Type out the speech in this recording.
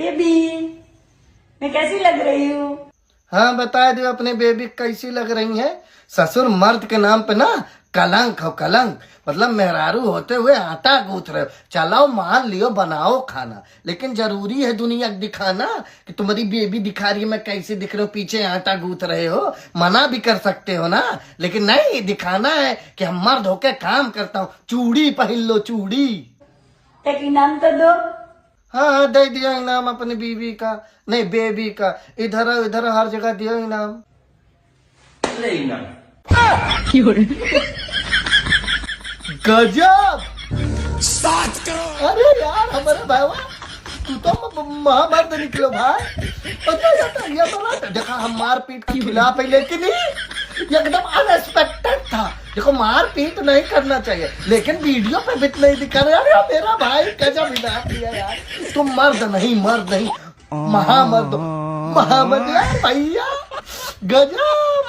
Baby मैं कैसी लग रही हूँ? हाँ बता दो अपने बेबी कैसी लग रही है। ससुर मर्द के नाम पे ना कलंक हो कलंक। मतलब मेहरारू होते हुए आटा गूंथ रहे हो। चलाओ मान लियो बनाओ खाना, लेकिन जरूरी है दुनिया को दिखाना कि तुम्हारी बेबी दिखा रही है मैं कैसे दिख रही हूँ, पीछे आटा गूंथ रहे हो। मना भी कर सकते हो ना, लेकिन नहीं, दिखाना है कि हम मर्द होके काम करता हूँ। चूड़ी पहन लो चूड़ी। एक इनाम तो दो। हाँ दे दिया इनाम अपनी बीवी का, नहीं बेबी का। इधर हर जगह दिया इनाम। गजब। 7 करोड़। अरे यार हमारे भाईवा तू तो महामर्द निकलो भाई। देखा हम मारपीट के खिलाफ है, लेकिन एकदम अनएक्सपेक्टेड था। देखो मारपीट नहीं करना चाहिए, लेकिन वीडियो पे भी नहीं दिखा रहे। यार मेरा भाई गजब इनाम दिया यार। तुम मर्द नहीं महामर्द यार भैया गजब।